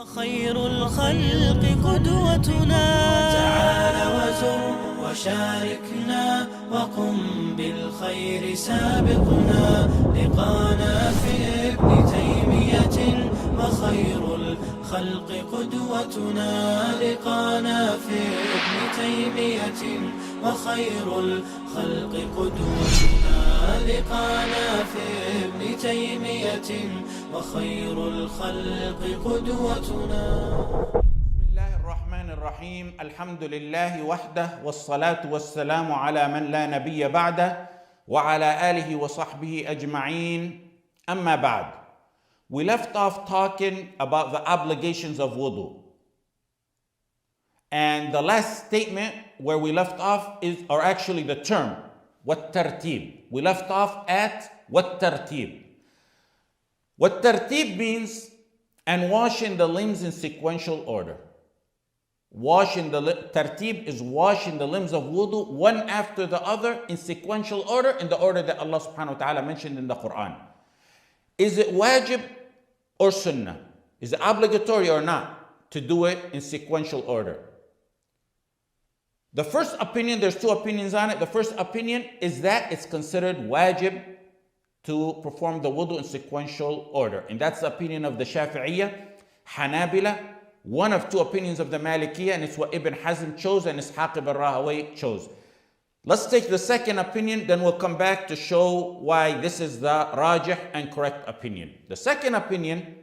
وخير الخلق قدوتنا تعال وزر وشاركنا وقم بالخير سابقنا لقانا في ابن تيمية وخير الخلق قدوتنا لقانا في ابن تيمية وخير الخلق قدوتنا لقانا في ابن تيمية وخير الخلق قدوتنا. بسم الله الرحمن الرحيم. الحمد لله وحده والصلاة والسلام على من لا نبي بعده وعلى آله وصحبه أجمعين. أما بعد, we left off talking about the obligations of wudu. And the last statement where we left off or actually the term, what-tartib. We left off at what-tartib. What-tartib means, and washing the limbs in sequential order. Tartib is washing the limbs of wudu one after the other in sequential order, in the order that Allah subhanahu wa ta'ala mentioned in the Quran. Is it wajib or sunnah? Is it obligatory or not to do it in sequential order? The first opinion, there's two opinions on it. The first opinion is that it's considered wajib to perform the wudu in sequential order. And that's the opinion of the Shafi'iyya, Hanabila, one of two opinions of the Malikiyya, and it's what Ibn Hazm chose and Ishaq ibn Rahawayh chose. Let's take the second opinion, then we'll come back to show why this is the rajih and correct opinion. The second opinion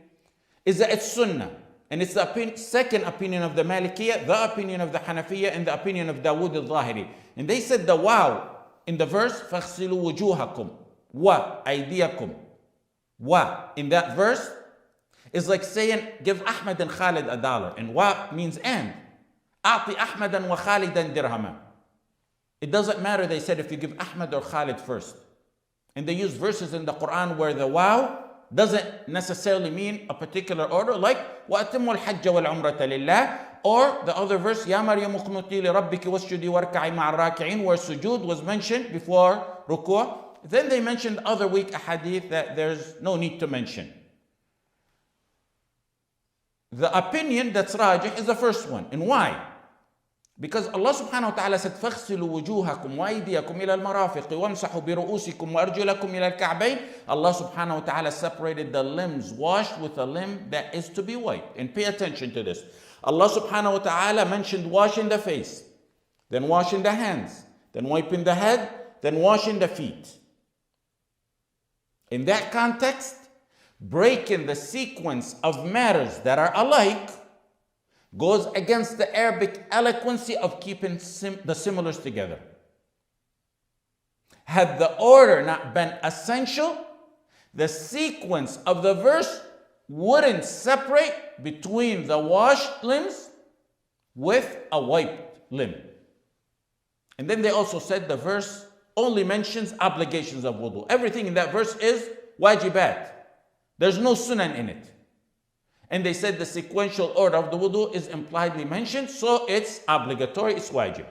is that it's sunnah. And it's the second opinion of the Malikiyya, the opinion of the Hanafiyya, and the opinion of Dawood al-Zahiri. And they said the wow in the verse, فَاغْسِلُوا وُجُوهَكُمْ وَأَيْدِيَكُمْ. Wa in that verse is like saying, give Ahmad and Khalid $1. And wa means and. أعطي أحمدا وخالدا درهما. It doesn't matter, they said, if you give Ahmad or Khalid first. And they use verses in the Quran where the wow doesn't necessarily mean a particular order, like وَأَتِمُّ الْحَجَّ وَالْعُمْرَةَ لِلَّهِ, or the other verse يَا مَرْيَمُ اقْنُتِي لِرَبِّكِ وَاسْجُدِي وَارْكَعِي مَعَ الرَّاكِعِينَ, where sujood was mentioned before ruku'. Then they mentioned other weak ahadith that there's no need to mention. The opinion that's rajih is the first one. And why? Because Allah subhanahu wa ta'ala said, فَاغْسِلُوا وُجُوهَكُمْ وَأَيْدِيَكُمْ إِلَى الْمَرَافِقِ وَامْسَحُوا بِرُؤُوسِكُمْ وَأَرْجُلَكُمْ إِلَى الْكَعْبَيْنِ. Allah subhanahu wa ta'ala separated the limbs, washed with a limb that is to be wiped. And pay attention to this. Allah subhanahu wa ta'ala mentioned washing the face, then washing the hands, then wiping the head, then washing the feet. In that context, breaking the sequence of matters that are alike goes against the Arabic eloquency of keeping the similars together. Had the order not been essential, the sequence of the verse wouldn't separate between the washed limbs with a wiped limb. And then they also said the verse only mentions obligations of wudu. Everything in that verse is wajibat. There's no sunan in it. And they said the sequential order of the wudu is impliedly mentioned, so it's obligatory, it's wajib.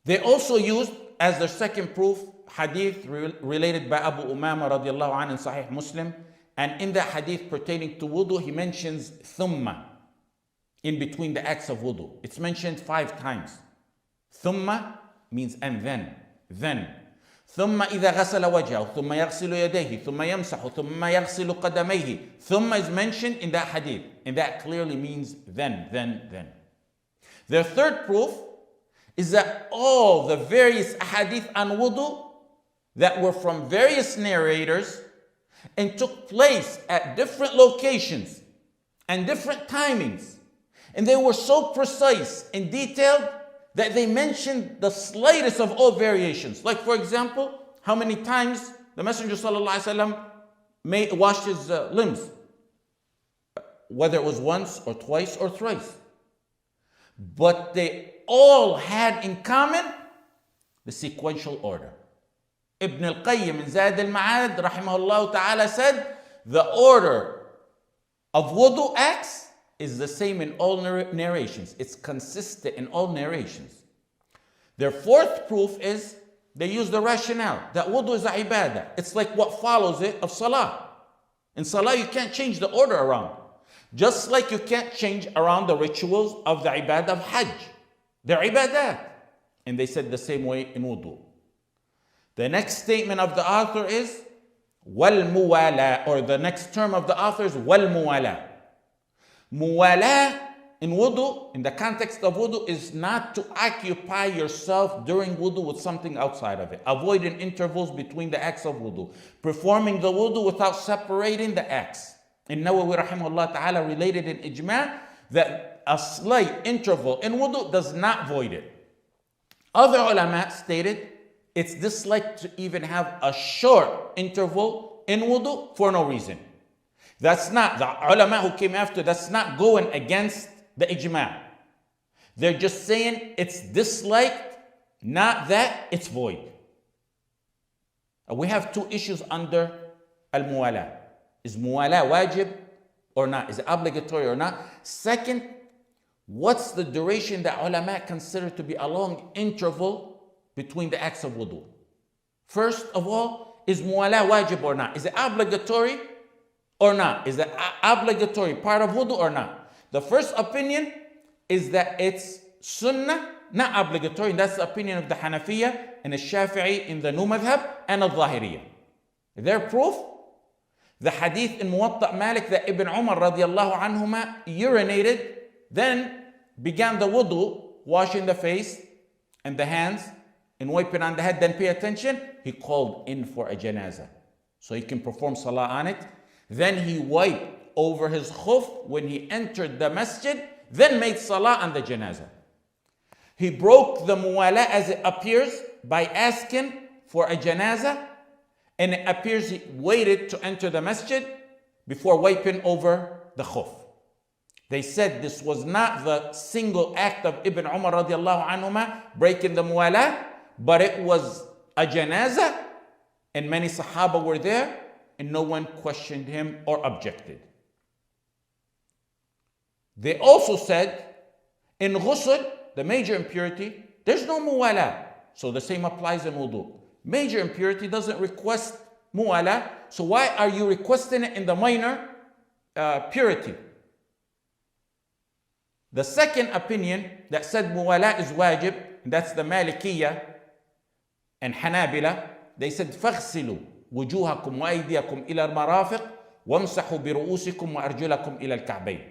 They also used as their second proof hadith related by Abu Umama radiallahu anhu in Sahih Muslim. And in that hadith pertaining to wudu, he mentions thumma in between the acts of wudu. It's mentioned 5 times. Thumma means and then. ثم إذا غسل وجهه ثم يغسل يديه ثم يمسح ثم يغسل قدميه. Thumma is mentioned in that hadith, and that clearly means then. Their third proof is that all the various hadith on wudu that were from various narrators and took place at different locations and different timings, and they were so precise and detailed that they mentioned the slightest of all variations. Like, for example, how many times the Messenger ﷺ washed his limbs, whether it was once or twice or thrice. But they all had in common the sequential order. Ibn al-Qayyim in Zad al-Ma'ad rahimahullah ta'ala said, the order of wudu acts is the same in all narrations. It's consistent in all narrations. Their fourth proof is they use the rationale that wudu is a ibadah. It's like what follows it of salah. In salah, you can't change the order around. Just like you can't change around the rituals of the ibadah of Hajj. They're ibadat. And they said the same way in wudu. The next statement of the author is wal muwala, or the next term of the author is wal muwala. Muwala in wudu, in the context of wudu, is not to occupy yourself during wudu with something outside of it. Avoiding intervals between the acts of wudu. Performing the wudu without separating the acts. And Nawawi rahimahullah ta'ala related in ijma' that a slight interval in wudu does not void it. Other ulama stated it's disliked to even have a short interval in wudu for no reason. That's not, the ulama who came after, that's not going against the ijma'. They're just saying it's disliked, not that it's void. We have two issues under al-muwala. Is muwala wajib or not? Is it obligatory or not? Second, what's the duration that ulama consider to be a long interval between the acts of wudu? First of all, is muwala wajib or not? Is it obligatory or not? Is it obligatory part of wudu or not? The first opinion is that it's sunnah, not obligatory. And that's the opinion of the Hanafiya and the Shafi'i in the new madhab and the Zahiriyya. Their proof, the hadith in Muwatta Malik that Ibn Umar radiallahu anhuma urinated, then began the wudu, washing the face and the hands and wiping on the head, then pay attention. He called in for a janazah so he can perform salah on it. Then he wiped over his khuf when he entered the masjid, then made salah on the janazah. He broke the muwala as it appears by asking for a janazah, and it appears he waited to enter the masjid before wiping over the khuf. They said this was not the single act of Ibn Umar radiallahu anhuma breaking the muwala, but it was a janazah, and many sahaba were there, and no one questioned him or objected. They also said, in ghusl, the major impurity, there's no muwala. So the same applies in wudu. Major impurity doesn't request muwala, so why are you requesting it in the minor purity? The second opinion that said muwala is wajib, and that's the Malikiyya and Hanabila. They said, فَاغْسِلُوا وُجُوهَكُمْ وَأَيْدِيَكُمْ إِلَى الْمَرَافِقِ وَامْسَحُوا بِرُؤُوسِكُمْ وَأَرْجُلَكُمْ إِلَى الْكَعْبَيْنِ.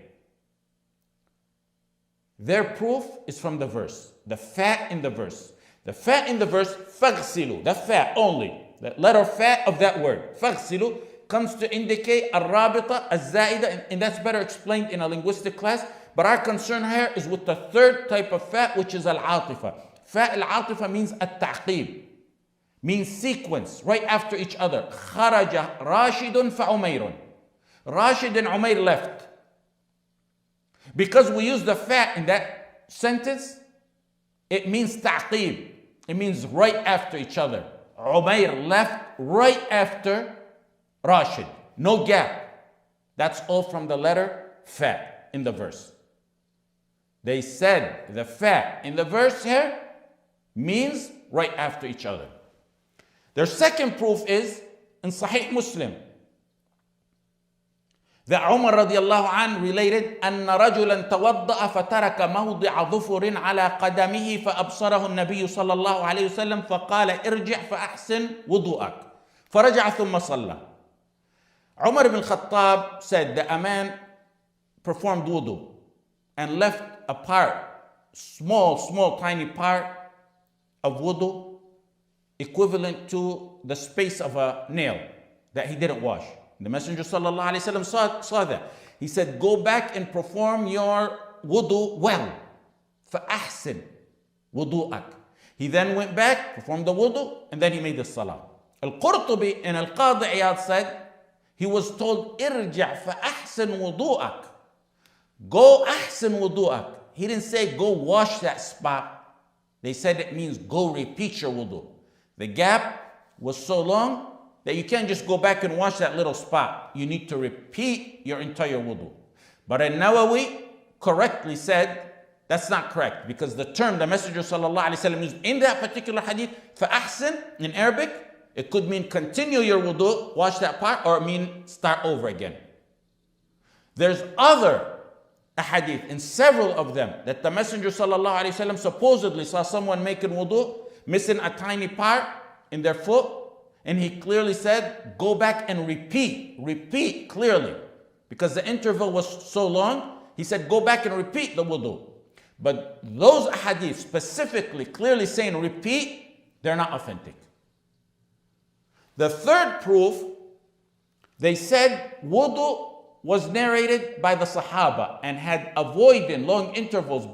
Their proof is from the verse, the fa in the verse. The fa in the verse, فَاغْسِلُوا, the fa only, the letter fa of that word, فَاغْسِلُوا, comes to indicate al-rabita, al-zaida, and that's better explained in a linguistic class. But our concern here is with the third type of fa, which is al-atifa. Fa al-atifa means at-ta'qib, means sequence, right after each other. خَرَجَ رَاشِدٌ فَعُمَيْرٌ. Rashid and Umayr left. Because we use the fa in that sentence, it means ta'qib. It means right after each other. Umayr left right after Rashid. No gap. That's all from the letter fa in the verse. They said the fa in the verse here means right after each other. Their second proof is in Sahih Muslim. That Umar radiallahu anh related, أن رجلا توضأ فترك موضع ظفر على قدمه فأبصره النبي صلى الله عليه وسلم فقال ارجع فأحسن وضوءك فرجع ثم صلى. Umar ibn Khattab said that a man performed wudu and left a part, small, tiny part of wudu equivalent to the space of a nail that he didn't wash. The Messenger sallallahu alaihi wasallam saw that. He said, go back and perform your wudu well. فَأَحْسِنْ وُضُوءَكَ. He then went back, performed the wudu, and then he made the salah. Al-Qurtubi and Al-Qadi Iyad said, he was told, ارجع فأحسن وضوءك. Go ahsin wudu'ak. He didn't say go wash that spot. They said it means go repeat your wudu. The gap was so long that you can't just go back and wash that little spot. You need to repeat your entire wudu. But An-Nawawi correctly said that's not correct, because the term the Messenger sallallahu alaihi wasallam used in that particular hadith, فَأَحْسِن, in Arabic, It could mean continue your wudu, wash that part, or mean start over again. There's other ahadith, in several of them, that the Messenger sallallahu alaihi wasallam supposedly saw someone making wudu, missing a tiny part in their foot, and he clearly said, go back and repeat clearly. Because the interval was so long, he said, go back and repeat the wudu. But those ahadith specifically, clearly saying repeat, they're not authentic. The third proof, they said wudu was narrated by the Sahaba and had avoided long intervals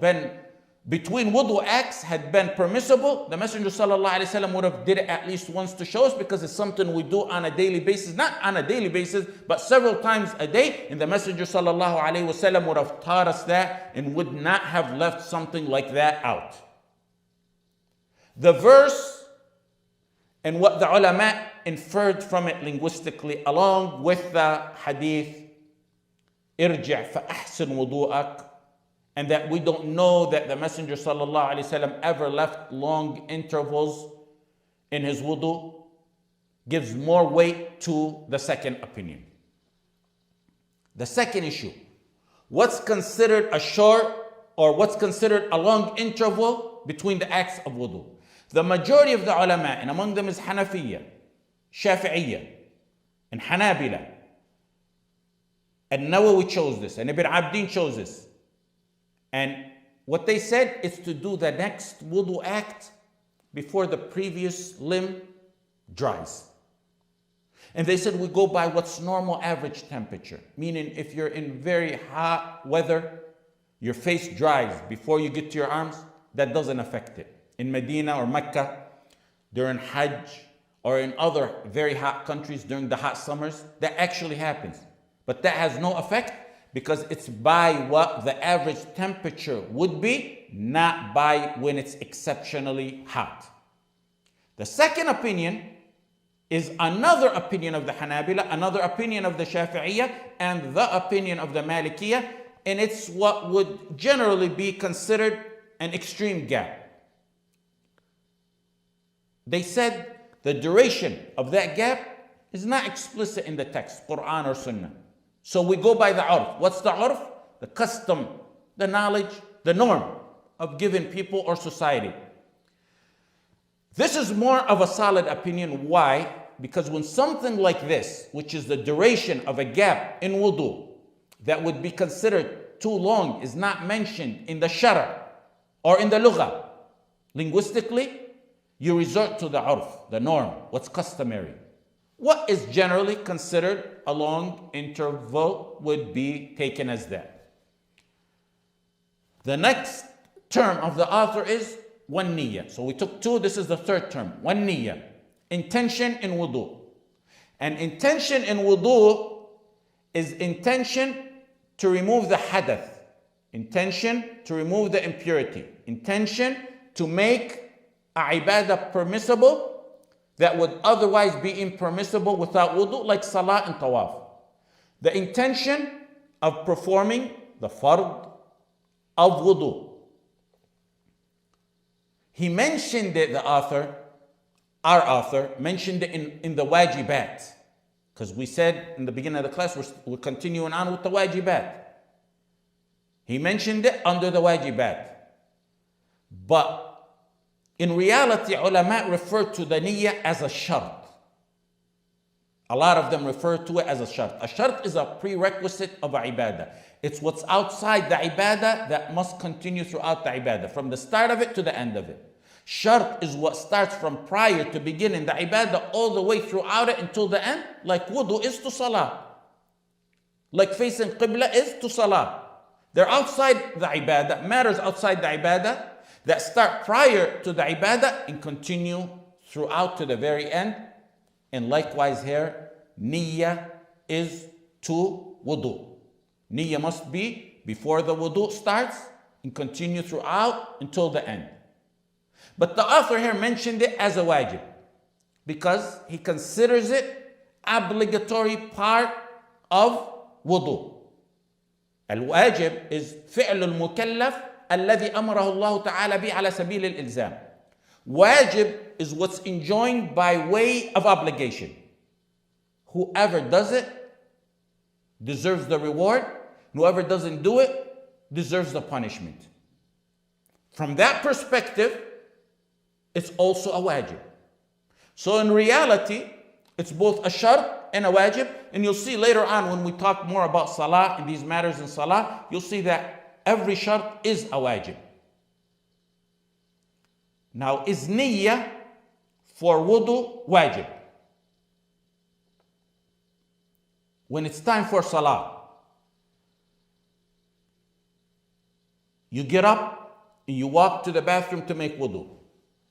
between wudu acts had been permissible. The Messenger sallallahu alaihi wasallam would have did it at least once to show us, because it's something we do on a daily basis, not on a daily basis, but several times a day. And the Messenger sallallahu alaihi wasallam would have taught us that and would not have left something like that out. The verse and what the ulama inferred from it linguistically, along with the hadith, irji' fa ahsin wudu'ak, and that we don't know that the Messenger sallallahu alaihi wasallam ever left long intervals in his wudu, gives more weight to the second opinion. The second issue, what's considered a short or what's considered a long interval between the acts of wudu? The majority of the ulama, and among them is Hanafiya, Shafi'iyya, and Hanabila, and Nawawi chose this, and Ibn Abdin chose this. And what they said is to do the next wudu act before the previous limb dries. And they said we go by what's normal average temperature, meaning if you're in very hot weather, your face dries before you get to your arms, that doesn't affect it. In Medina or Mecca, during Hajj, or in other very hot countries during the hot summers, that actually happens. But that has no effect, because it's by what the average temperature would be, not by when it's exceptionally hot. The second opinion is another opinion of the Hanabila, another opinion of the Shafi'iyya, and the opinion of the Malikiyya, and it's what would generally be considered an extreme gap. They said the duration of that gap is not explicit in the text, Quran or Sunnah. So we go by the urf. What's the urf? The custom, the knowledge, the norm of given people or society. This is more of a solid opinion. Why? Because when something like this, which is the duration of a gap in wudu, that would be considered too long, is not mentioned in the shara or in the lugha, linguistically, you resort to the urf, the norm, what's customary. What is generally considered a long interval would be taken as that. The next term of the author is one niyyah. So we took two, this is the third term, one niyyah. Intention in wudu. And intention in wudu is intention to remove the hadath, intention to remove the impurity, intention to make a ibadah permissible that would otherwise be impermissible without wudu, like salah and tawaf. The intention of performing the fard of wudu. He mentioned it, the author, our author, mentioned it in the wajibat. Because we said in the beginning of the class, we're continuing on with the wajibat. He mentioned it under the wajibat. But in reality, ulama refer to the niyyah as a shart. A lot of them refer to it as a shart. A shart is a prerequisite of a ibadah. It's what's outside the ibadah that must continue throughout the ibadah, from the start of it to the end of it. Shart is what starts from prior to beginning the ibadah all the way throughout it until the end, like wudu is to salah. Like facing qibla is to salah. They're outside the ibadah, matters outside the ibadah, that start prior to the ibadah and continue throughout to the very end. And likewise here, niyyah is to wudu. Niyyah must be before the wudu starts and continue throughout until the end. But the author here mentioned it as a wajib because he considers it obligatory part of wudu. Al-wajib is فعل المكلف الذي أمره الله تعالى به على سبيل الإلزام. Wajib is what's enjoined by way of obligation. Whoever does it deserves the reward. Whoever doesn't do it deserves the punishment. From that perspective, it's also a wajib. So in reality, it's both a shart and a wajib. And you'll see later on when we talk more about salah and these matters in salah, you'll see that every shart is a wajib. Now, is niyyah for wudu wajib? When it's time for salah, you get up and you walk to the bathroom to make wudu.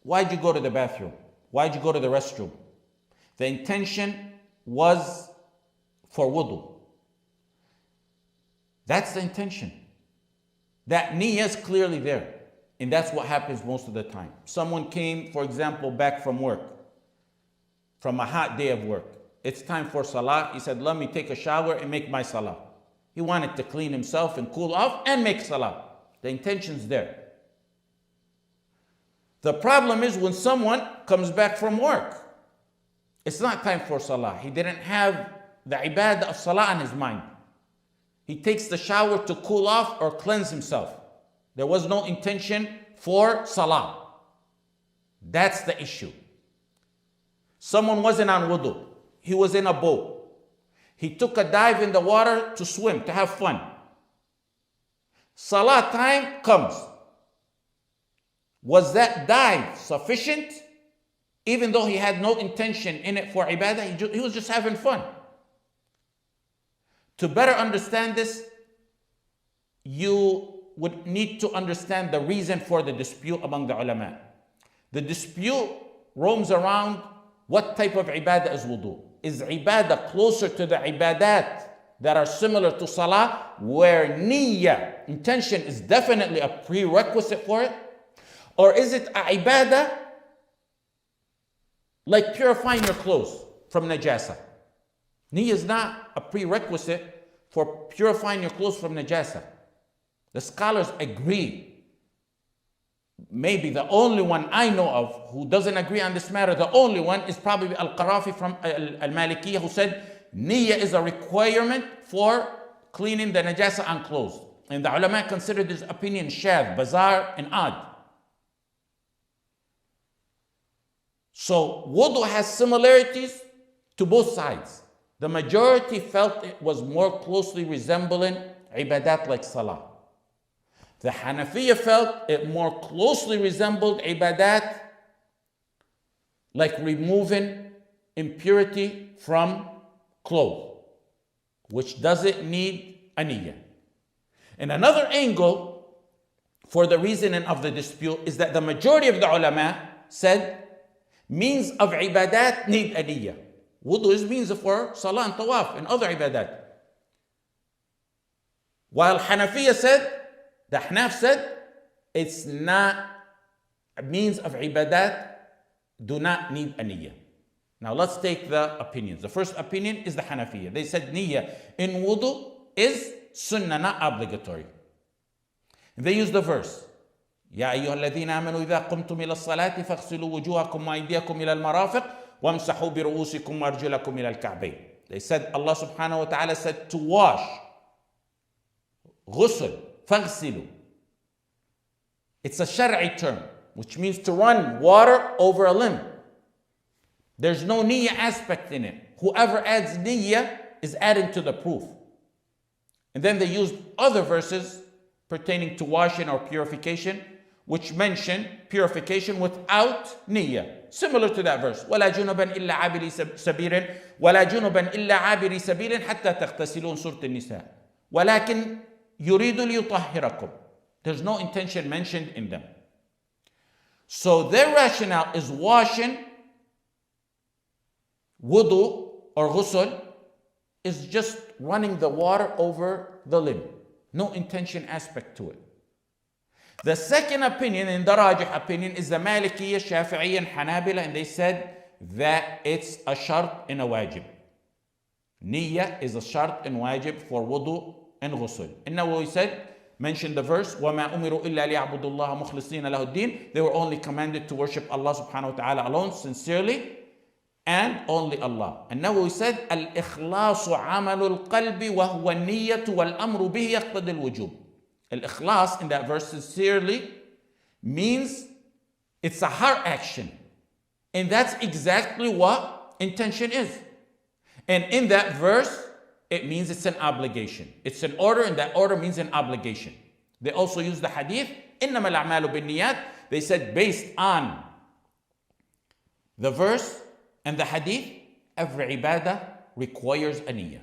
Why'd you go to the bathroom? Why'd you go to the restroom? The intention was for wudu. That's the intention. That niyyah is clearly there. And that's what happens most of the time. Someone came, for example, back from work, from a hot day of work. It's time for salah. He said, let me take a shower and make my salah. He wanted to clean himself and cool off and make salah. The intention's there. The problem is when someone comes back from work, it's not time for salah. He didn't have the ibadah of salah on his mind. He takes the shower to cool off or cleanse himself. There was no intention for salah. That's the issue. Someone wasn't on wudu. He was in a boat. He took a dive in the water to swim, to have fun. Salah time comes. Was that dive sufficient? Even though he had no intention in it for ibadah, he was just having fun. To better understand this, you would need to understand the reason for the dispute among the ulama. The dispute roams around what type of ibadah is wudu. Is ibadah closer to the ibadat that are similar to salah, where niyyah, intention, is definitely a prerequisite for it? Or is it a ibadah like purifying your clothes from najasa? Niyyah is not a prerequisite for purifying your clothes from najasa. The scholars agree. Maybe the only one I know of who doesn't agree on this matter, the only one is probably Al-Qarafi from Al-Malikiyah, who said niyyah is a requirement for cleaning the najasa on clothes. And the ulama consider this opinion shadh, bizarre, and odd. So wudu has similarities to both sides. The majority felt it was more closely resembling ibadat like salah. The Hanafiya felt it more closely resembled ibadat like removing impurity from clothes, which doesn't need a niyyah. And another angle for the reasoning of the dispute is that the majority of the ulama said means of ibadat need a niyyah. Wudu is means for salah and tawaf and other ibadat. While Hanafiya said, the Ahnaf said, it's not a means of ibadat, do not need a niyyah. Now let's take the opinions. The first opinion is the Hanafiya. They said niyyah in wudu is sunnah, not obligatory. They use the verse. يا أيها الذين آمنوا إذا قمتم إلى الصلاة فاغسلوا وجوهكم وأيديكم إلى المرافق وامسحوا برؤوسكم وأرجلكم إلى الكعبين. They said, Allah subhanahu wa ta'ala said to wash. غسل, فاغسلوا. It's a shar'i term, which means to run water over a limb. There's no niyyah aspect in it. Whoever adds niyyah is adding to the proof. And then they used other verses pertaining to washing or purification, which mention purification without niyyah. Similar to that verse. وَلَا جُنُبًا إِلَّا عَابِرِي سَبِيلٍ وَلَا جُنُبًا إِلَّا عَابِرِي سَبِيلٍ حَتَّى تَغْتَسِلُونَ سورة النساء وَلَكِنْ يُرِيدُ لِيُطَهِّرَكُمْ. There's no intention mentioned in them. So their rationale is washing, wudu or ghusl, is just running the water over the limb. No intention aspect to it. The second opinion, and the rajih opinion, is the Malikiyya, Shafi'iyya, and Hanabila, and they said that it's a shart and a wajib. Niyyah is a shart and wajib for wudu and ghusl. And now we said mentioned the verse, وَمَا أُمِرُوا إِلَّا لِيَعْبُدُوا اللَّهَ مُخْلِصِينَ لَهُ الدِّينَ. They were only commanded to worship Allah subhanahu wa ta'ala alone, sincerely, and only Allah. And now we said, الإخلاص عمل القلب وهو النية والأمر به يقتضي الوجوب. Al-Ikhlas in that verse, sincerely, means it's a heart action. And that's exactly what intention is. And in that verse, it means it's an obligation. It's an order, and that order means an obligation. They also use the hadith, إِنَّمَا الْأَعْمَالُ بِالنِّيَّاتِ. They said, based on the verse and the hadith, every ibadah requires a niyyah.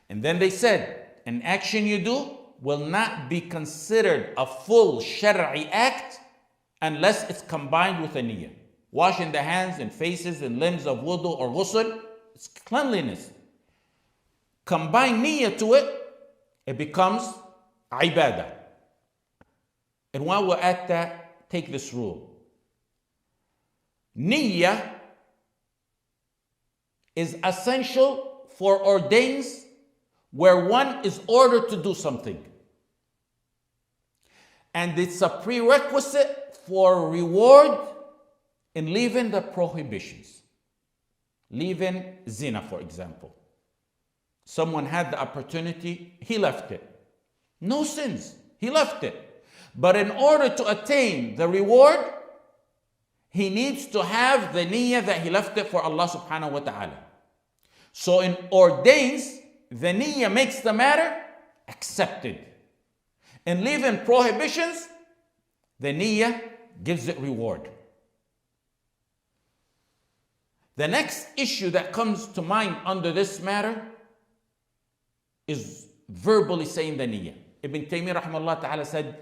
And then they said, an action you do will not be considered a full shari'i act unless it's combined with a niyyah. Washing the hands and faces and limbs of wudu or ghusl, it's cleanliness. Combine niyyah to it, it becomes ibadah. And while we're at that, take this rule. Niyyah is essential for ordains where one is ordered to do something. And it's a prerequisite for reward in leaving the prohibitions. Leaving zina, for example. Someone had the opportunity, he left it. No sins, he left it. But in order to attain the reward, he needs to have the niyyah that he left it for Allah subhanahu wa ta'ala. So in ordains, the niyyah makes the matter accepted. In leaving prohibitions, the niyyah gives it reward. The next issue that comes to mind under this matter is verbally saying the niyyah. Ibn Taymiyyah rahimahullah ta'ala said,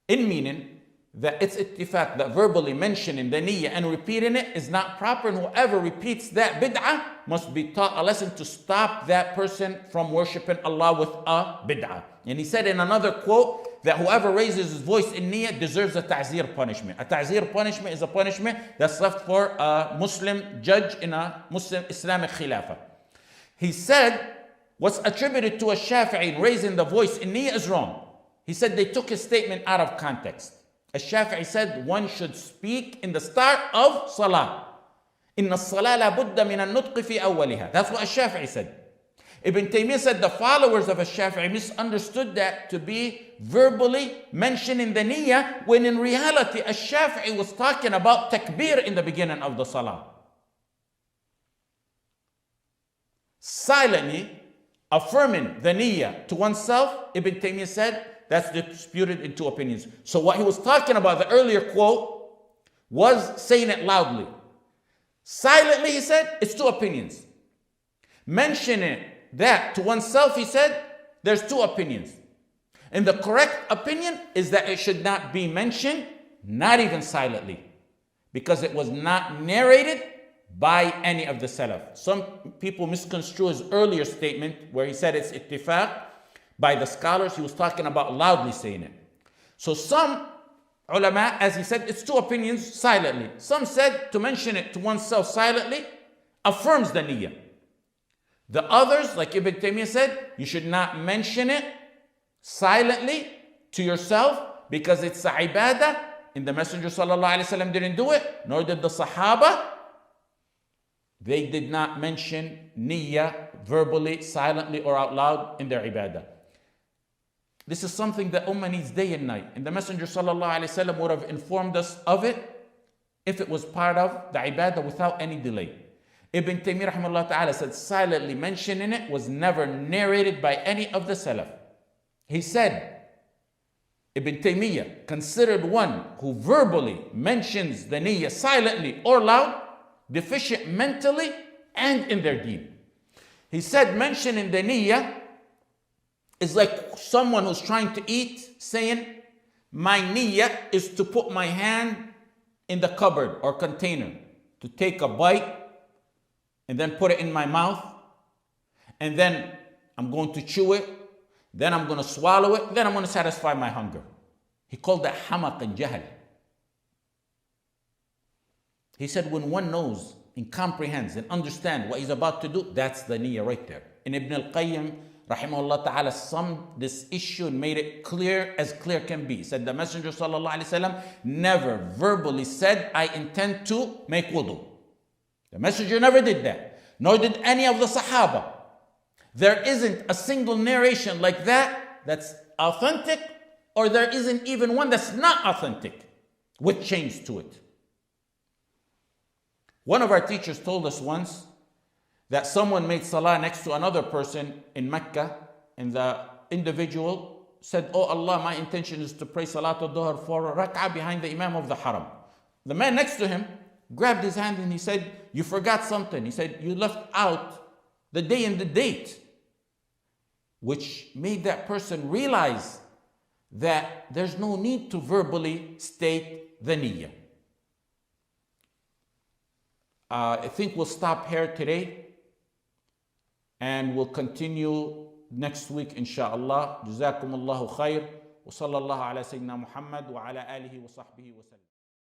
in meaning, that it's ittifaq, that verbally mentioning the niyyah and repeating it is not proper, and whoever repeats that bid'ah must be taught a lesson to stop that person from worshiping Allah with a bid'ah. And he said in another quote that whoever raises his voice in niyyah deserves a ta'zir punishment. A ta'zir punishment is a punishment that's left for a Muslim judge in a Muslim Islamic khilafah. He said what's attributed to a Shafi'i in raising the voice in niyyah is wrong. He said they took his statement out of context. Al-Shafi'i said one should speak in the start of salah. Inna as-salah la budda min an-nutq fi awwaliha. That's what Al-Shafi'i said. Ibn Taymiyyah said the followers of Al-Shafi'i misunderstood that to be verbally mentioning the niyyah, when in reality Al-Shafi'i was talking about takbir in the beginning of the salah. Silently affirming the niyyah to oneself, Ibn Taymiyyah said, that's disputed in two opinions. So what he was talking about, the earlier quote, was saying it loudly. Silently, he said, it's two opinions. Mentioning that to oneself, he said, there's two opinions. And the correct opinion is that it should not be mentioned, not even silently, because it was not narrated by any of the Salaf. Some people misconstrue his earlier statement where he said it's ittifaq. By the scholars, he was talking about loudly saying it. So some ulama, as he said, it's two opinions silently. Some said to mention it to oneself silently affirms the niyyah. The others, like Ibn Taymiyyah said, you should not mention it silently to yourself because it's a ibadah, and the Messenger sallallahu alaihi wasallam didn't do it, nor did the Sahaba. They did not mention niyyah verbally, silently, or out loud in their ibadah. This is something that Ummah needs day and night. And the Messenger sallallahu alaihi wasallam would have informed us of it if it was part of the ibadah without any delay. Ibn Taymiyyah rahimahullah ta'ala said silently mentioning it was never narrated by any of the Salaf. He said, Ibn Taymiyyah considered one who verbally mentions the niyyah silently or loud deficient mentally and in their deen. He said mentioning the niyyah is like someone who's trying to eat saying, my niyyah is to put my hand in the cupboard or container, to take a bite and then put it in my mouth, and then I'm going to chew it, then I'm going to swallow it, then I'm going to satisfy my hunger. He called that hamaq and jahl. He said when one knows and comprehends and understands what he's about to do, that's the niyyah right there. And Ibn al-Qayyim rahimahullah ta'ala, summed this issue and made it clear as clear can be. He said the Messenger sallallahu alaihi wasallam never verbally said, I intend to make wudu. The Messenger never did that, nor did any of the Sahaba. There isn't a single narration like that that's authentic, or there isn't even one that's not authentic with chains to it. One of our teachers told us once that someone made salah next to another person in Mecca, and the individual said, oh Allah, my intention is to pray Salatul Dhuhr for a rak'ah behind the Imam of the Haram. The man next to him grabbed his hand and he said, you forgot something. He said, you left out the day and the date, which made that person realize that there's no need to verbally state the niyyah. I think we'll stop here today and we'll continue next week inshallah. Jazakumullahu khair wa sallallahu ala sayyidina Muhammad wa ala alihi wa sahbihi wa sallam.